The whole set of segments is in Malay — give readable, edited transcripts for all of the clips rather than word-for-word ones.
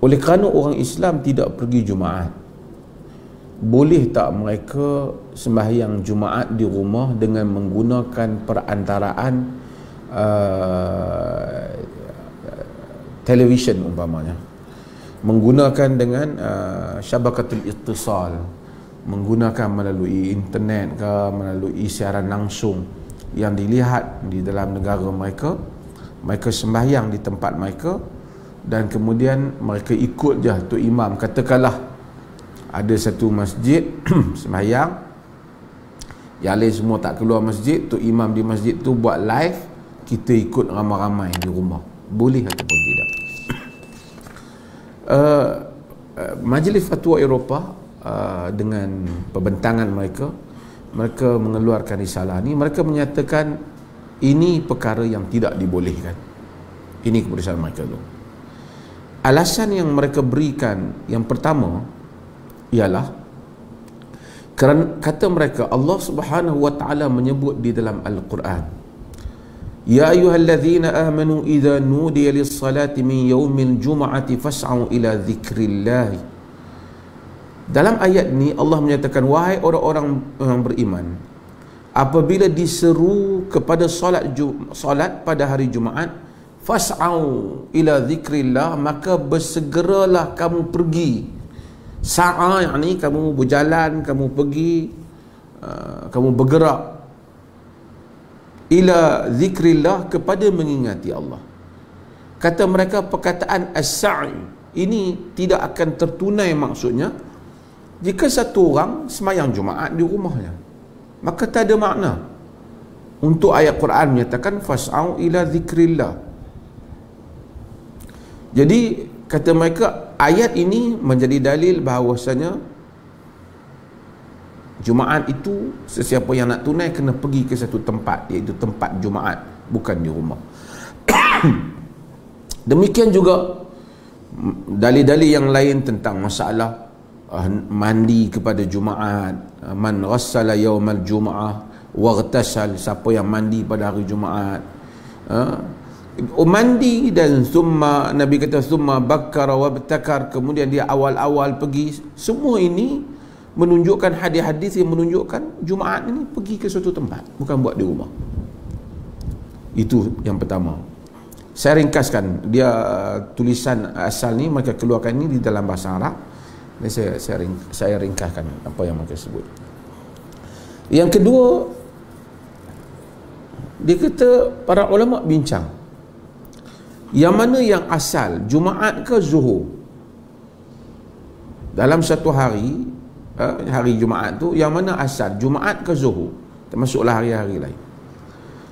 Oleh kerana orang Islam tidak pergi Jumaat, boleh tak mereka sembahyang Jumaat di rumah dengan menggunakan perantaraan televisyen umpamanya, menggunakan dengan syabakatul ittisal, menggunakan melalui internet ke, melalui siaran langsung yang dilihat di dalam negara mereka, mereka sembahyang di tempat mereka, dan kemudian mereka ikut je tu imam. Katakanlah ada satu masjid sembahyang, yang lain semua tak keluar masjid, tu imam di masjid tu buat live, kita ikut ramai-ramai di rumah, boleh ataupun tidak? Majlis Fatwa Eropah dengan pembentangan mereka mengeluarkan risalah ni. Mereka menyatakan ini perkara yang tidak dibolehkan. Ini keputusan mereka tu. Alasan yang mereka berikan yang pertama ialah kerana kata mereka Allah Subhanahu wa taala menyebut di dalam Al-Quran, ya ayyuhallazina amanu idza nudiya lis-salati min yaumil jum'ati fas'au ila dzikrillah. Dalam ayat ni Allah menyatakan, wahai orang-orang yang beriman, apabila diseru kepada solat pada hari Jumaat, fas'au ila dzikrillah, maka bersegeralah kamu pergi. Sa'a yakni kamu berjalan, kamu pergi, kamu bergerak, ila dzikrillah, kepada mengingati Allah. Kata mereka perkataan as-sa'i ini tidak akan tertunai maksudnya jika satu orang semayang Jumaat di rumahnya, maka tak ada makna untuk ayat Quran menyatakan fas'au ila dzikrillah. Jadi kata mereka ayat ini menjadi dalil bahawasanya Jumaat itu sesiapa yang nak tunai kena pergi ke satu tempat, iaitu tempat Jumaat, bukan di rumah. Demikian juga dalil-dalil yang lain tentang masalah mandi kepada Jumaat, man ghassala yaumal jum'ah waghtasal, siapa yang mandi pada hari Jumaat, mandi, dan summa, Nabi kata summa bakkara wabtakar, kemudian dia awal-awal pergi. Semua ini menunjukkan hadis-hadis yang menunjukkan Jumaat ini pergi ke suatu tempat, bukan buat di rumah. Itu yang pertama. Saya ringkaskan, dia tulisan asal ni mereka keluarkan ni di dalam bahasa Arab. Saya ringkaskan apa yang mereka sebut. Yang kedua, dia kata para ulama bincang, yang mana yang asal, Jumaat ke Zuhur? Dalam satu hari, hari Jumaat tu, yang mana asal, Jumaat ke Zuhur? Termasuklah hari-hari lain.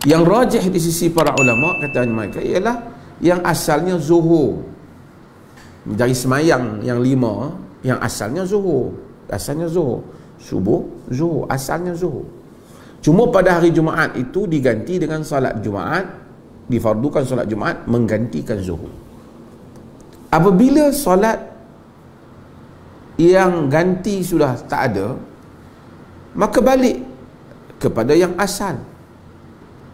Yang rajih di sisi para ulama, kata mereka, ialah yang asalnya Zuhur. Dari semayang yang 5, yang asalnya Zuhur. Asalnya Zuhur. Subuh, Zuhur. Asalnya Zuhur. Cuma pada hari Jumaat itu diganti dengan salat Jumaat, difardukan solat Jumaat menggantikan Zuhur. Apabila solat yang ganti sudah tak ada, maka balik kepada yang asal.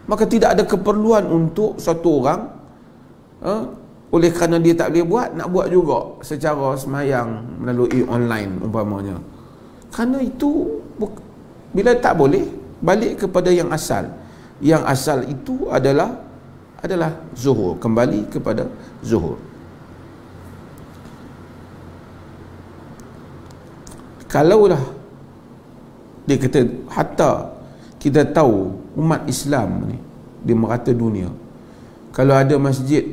Maka tidak ada keperluan untuk satu orang oleh kerana dia tak boleh buat, nak buat juga secara semayang melalui online umpamanya. Kerana itu bila tak boleh, balik kepada yang asal. Yang asal itu adalah Zuhur, kembali kepada Zuhur. Kalaulah dia kata, hatta kita tahu umat Islam ni di merata dunia, kalau ada masjid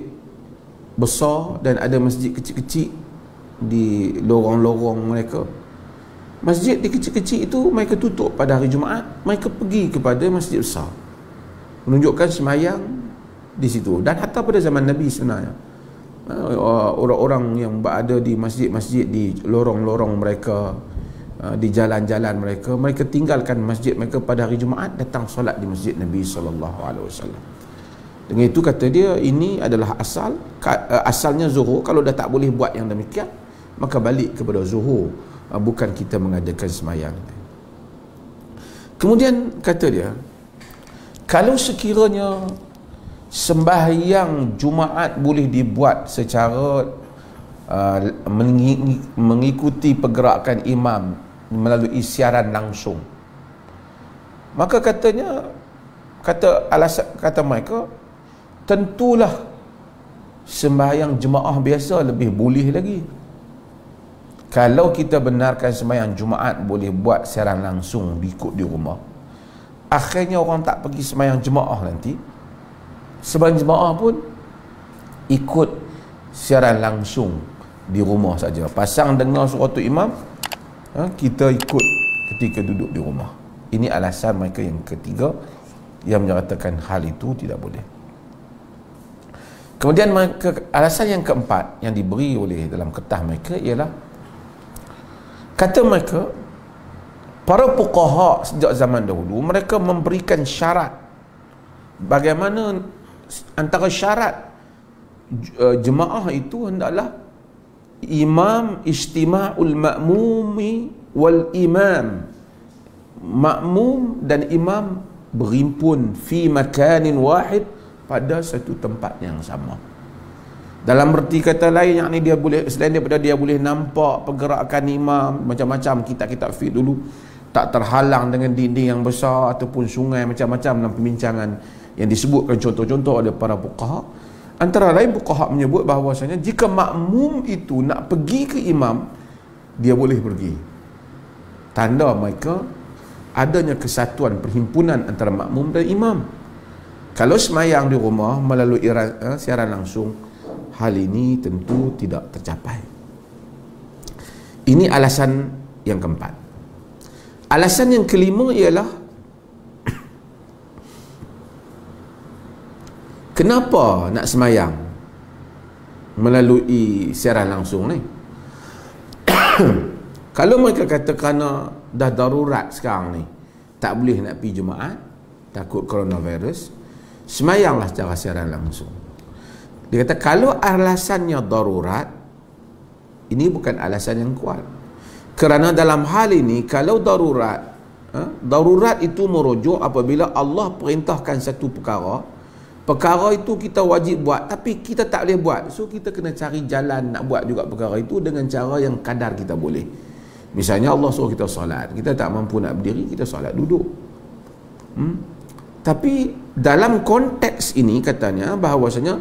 besar dan ada masjid kecil-kecil di lorong-lorong mereka, masjid di kecil-kecil itu mereka tutup pada hari Jumaat, mereka pergi kepada masjid besar, menunjukkan semayang di situ. Dan hatta pada zaman Nabi sebenarnya, orang-orang yang berada di masjid-masjid di lorong-lorong mereka, di jalan-jalan mereka, mereka tinggalkan masjid mereka pada hari Jumaat, datang solat di masjid Nabi SAW. Dengan itu kata dia, ini adalah asalnya Zuhur. Kalau dah tak boleh buat yang demikian, maka balik kepada Zuhur, bukan kita mengadakan semayang. Kemudian kata dia, kalau sekiranya sembahyang Jumaat boleh dibuat secara mengikuti pergerakan imam melalui siaran langsung. Maka kata mereka, tentulah sembahyang jemaah biasa lebih boleh lagi. Kalau kita benarkan sembahyang Jumaat boleh buat siaran langsung diikut di rumah, akhirnya orang tak pergi sembahyang jemaah nanti. Sembahyang jemaah pun ikut siaran langsung di rumah saja. Pasang dengar suara tu imam, kita ikut ketika duduk di rumah. Ini alasan mereka yang ketiga yang menyatakan hal itu tidak boleh. Kemudian alasan yang keempat yang diberi oleh dalam kertas mereka ialah, kata mereka, para fuqaha sejak zaman dahulu mereka memberikan syarat. Bagaimana antara syarat jemaah itu hendaklah imam istima'ul ma'mumi wal imam, makmum dan imam berhimpun fi makanin wahid, pada satu tempat yang sama. Dalam erti kata lain, yang ni dia boleh, selain daripada dia boleh nampak pergerakan imam, macam-macam kitab-kitab fiqh dulu tak terhalang dengan dinding yang besar ataupun sungai, macam-macam dalam pembincangan yang disebutkan contoh-contoh oleh para fuqaha. Antara lain fuqaha menyebut bahawasanya jika makmum itu nak pergi ke imam, dia boleh pergi. Tanda mereka adanya kesatuan perhimpunan antara makmum dan imam. Kalau semayang di rumah melalui siaran langsung, hal ini tentu tidak tercapai. Ini alasan yang keempat. Alasan yang kelima ialah, kenapa nak semayang melalui siaran langsung ni? Kalau mereka kata kerana dah darurat sekarang ni, tak boleh nak pergi Jumaat, takut coronavirus, semayanglah secara siaran langsung. Dia kata kalau alasannya darurat, ini bukan alasan yang kuat. Kerana dalam hal ini, kalau darurat, darurat itu merujuk apabila Allah perintahkan satu perkara, perkara itu kita wajib buat tapi kita tak boleh buat, so kita kena cari jalan nak buat juga perkara itu dengan cara yang kadar kita boleh. Misalnya Allah suruh kita solat, kita tak mampu nak berdiri, kita solat duduk. Tapi dalam konteks ini katanya bahawasanya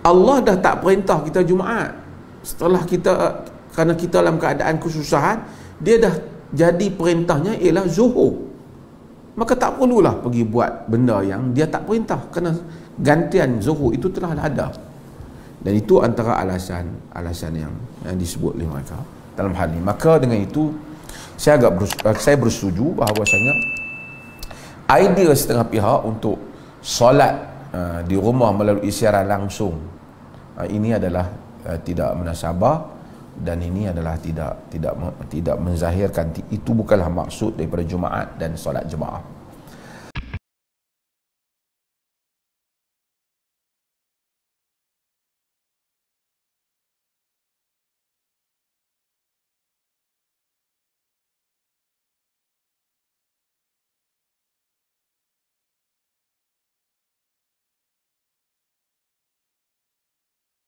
Allah dah tak perintah kita Jumaat. Setelah kita, kerana kita dalam keadaan kesusahan, dia dah jadi perintahnya ialah zuhur. Maka tak perlulah pergi buat benda yang dia tak perintah, kerana gantian zuhur itu telah ada. Dan itu antara alasan yang disebut oleh mereka dalam hal ini. Maka dengan itu saya bersetuju bahawasanya idea setengah pihak untuk solat di rumah melalui siaran langsung, ini adalah tidak munasabah, dan ini adalah tidak menzahirkan, itu bukanlah maksud daripada Jumaat dan solat jemaah.